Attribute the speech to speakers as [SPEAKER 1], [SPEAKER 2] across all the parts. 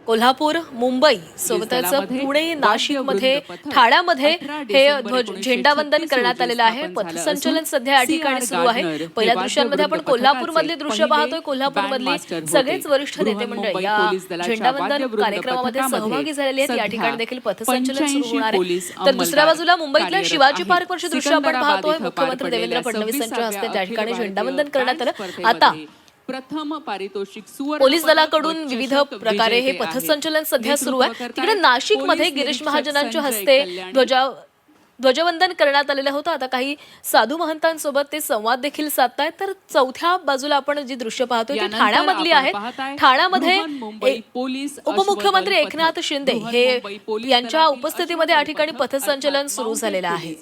[SPEAKER 1] कोल्हापूर, मुंबई सोबतच पुणे, नाशिकमध्ये, ठाण्यामध्ये हे झेंडावंदन करण्यात आलेलं आहे। पथसंचलन सध्या या ठिकाणी सुरू आहे। पहिल्या दृश्यांमध्ये आपण कोल्हापूरमधली दृश्य पाहतोय। कोल्हापूरमधली सगळेच वरिष्ठ नेते मंडळी या झेंडावंदन कार्यक्रमामध्ये सहभागी झालेले आहेत। या ठिकाणी देखील पथसंचलन सुरू होणार आहे। तर दुसऱ्या बाजूला मुंबईतल्या शिवाजी पार्कवरचे दृश्य आपण पाहतोय। मुख्यमंत्री देवेंद्र फडणवीस यांच्या हस्ते त्या ठिकाणी झेंडावंदन करण्यात आलं। आता
[SPEAKER 2] प्रथम पारितोषिक
[SPEAKER 1] पोलीस दलाकडून विविध प्रकारे हे पथसंचलन सध्या सुरू आहे। तिकडे नाशिकमध्ये गिरीश महाजनांच्या हस्ते ध्वजवंदन करण्यात आलेलं होतं। आता काही साधू महंतांसोबत ते संवाद देखील साधतायत। तर चौथ्या बाजूला आपण जी दृश्य पाहतोय ती ठाण्यामधली आहेत। ठाण्यामध्ये उपमुख्यमंत्री एकनाथ शिंदे हे यांच्या उपस्थितीमध्ये या ठिकाणी पथसंचलन सुरू झालेलं आहे।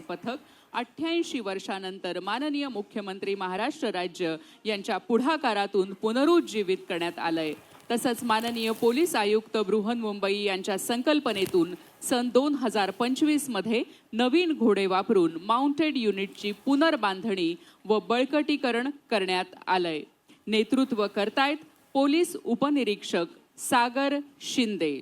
[SPEAKER 2] 88 वर्षानंतर माननीय मुख्यमंत्री महाराष्ट्र राज्य यांच्या पुढाकारातून पुनरुज्जीवित करण्यात आलंय। तसंच माननीय पोलीस आयुक्त बृहन्मुंबई यांच्या संकल्पनेतून सन 2025 मध्ये नवीन घोडे वापरून माउंटेड युनिटची पुनर्बांधणी व बळकटीकरण करण्यात आलंय। नेतृत्व करतायत पोलीस उपनिरीक्षक सागर शिंदे।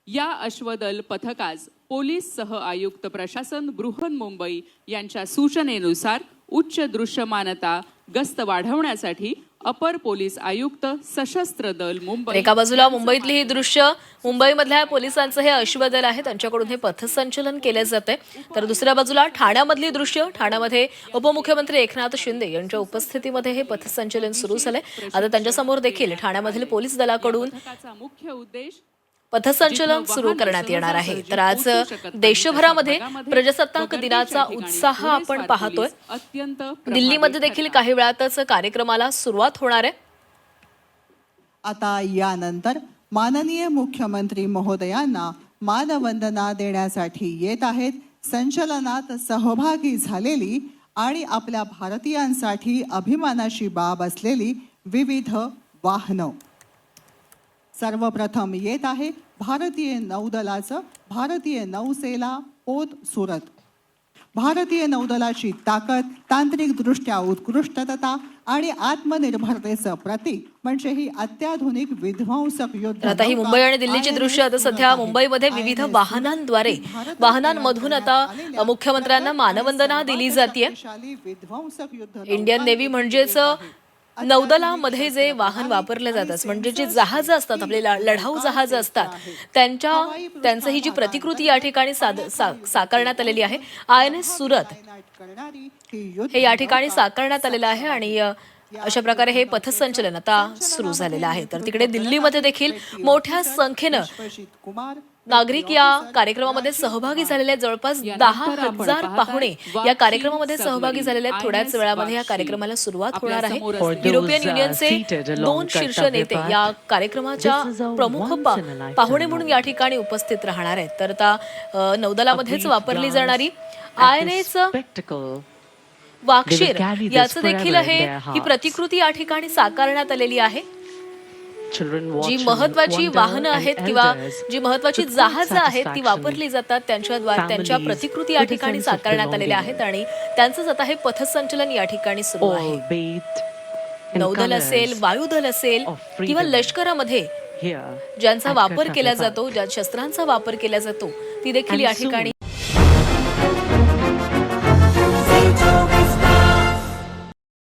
[SPEAKER 2] या अश्वदल पथकास पोलीस सह आयुक्त प्रशासन बृहन्मुंबई यांच्या सूचनेनुसार उच्च दृश्यमानता गस्त वाढवण्यासाठी अपर पोलीस आयुक्त सशस्त्र दल मुंबई।
[SPEAKER 1] एका बाजूला मुंबईतली ही दृश्य मुंबईमधल्या पोलिसांचं हे अश्वदल आहे, त्यांच्याकडून हे पथसंचलन केले जाते। तर दुसऱ्या बाजूला ठाण्यामधली दृश्य, ठाण्यामध्ये उपमुख्यमंत्री एकनाथ शिंदे यांच्या उपस्थितीमध्ये हे पथसंचलन सुरू झाले। आता त्यांच्यासमोर देखील ठाण्यामधील पोलीस दलाकडून
[SPEAKER 2] मुख्य उद्देश
[SPEAKER 1] पथसंचलन सुरू करण्यात येणार आहे। तर आज देशभरामध्ये प्रजासत्ताक दिनाचा उत्साह आपण पाहतोय। दिल्लीमध्ये देखील काही वेळातच कार्यक्रमाला सुरुवात होणार आहे।
[SPEAKER 3] आता यानंतर माननीय मुख्यमंत्री महोदयांना मानवंदना देण्यासाठी येत आहेत संचलनात सहभागी झालेली आणि आपल्या भारतीयांसाठी अभिमानाची बाब असलेली विविध वाहनं। सर्वप्रथम येत आहे भारतीय नौदलाचं भारतीय नौसेना पोत सुरत। भारतीय नौदलाची ताकद, तांत्रिकदृष्ट्या उत्कृष्टता आणि आत्मनिर्भरतेचं प्रतीक म्हणजे ही अत्याधुनिक विध्वंसक युद्ध।
[SPEAKER 1] आता ही मुंबई आणि दिल्लीची दृश्य आता सध्या मुंबईमध्ये विविध वाहनांद्वारे वाहनांमधून आता मुख्यमंत्र्यांना मानवंदना दिली जाते। इंडियन नेव्ही म्हणजेच नौदलामध्ये जे वाहन वापरले जातात म्हणजे जे जहाज असतात, आपले लढाऊ जहाज असतात, त्यांचं ही जी प्रतिकृती या ठिकाणी साकारण्यात आलेली आहे। INS सुरत हे या ठिकाणी साकारण्यात आलेलं आहे आणि अशा प्रकारे हे पथसंचलन आता सुरू झालेलं आहे। तर तिकडे दिल्लीमध्ये देखील मोठ्या संख्येनं नागरिक या कार्यक्रमामध्ये सहभागी झालेले आहेत। जवळपास 10,000 पाहुणे या कार्यक्रमामध्ये सहभागी झालेले आहेत। थोड्याच वेळामध्ये या कार्यक्रमाला सुरुवात होणार आहे। युरोपियन युनियनचे 2 शीर्ष नेते या कार्यक्रमाच्या प्रमुख पाहुणे म्हणून या ठिकाणी उपस्थित राहणार आहेत। तर आता नौदलामध्येच वापरली जाणारी INS वाक्षीर याचं देखील ही प्रतिकृती या ठिकाणी साकारण्यात आलेली आहे। जी महत्वाची वाहनं आहेत किंवा जी महत्वाची जहाजं आहेत ती वापरली जातात, त्यांच्या प्रतिकृती या ठिकाणी साकारण्यात आलेल्या आहेत आणि त्यांचंच आता हे पथसंचलन या ठिकाणी सुरू आहे। नौदल असेल, वायुदल असेल किंवा लष्करामध्ये ज्यांचा वापर केला जातो, ज्या शस्त्रांचा वापर केला जातो ती देखील या ठिकाणी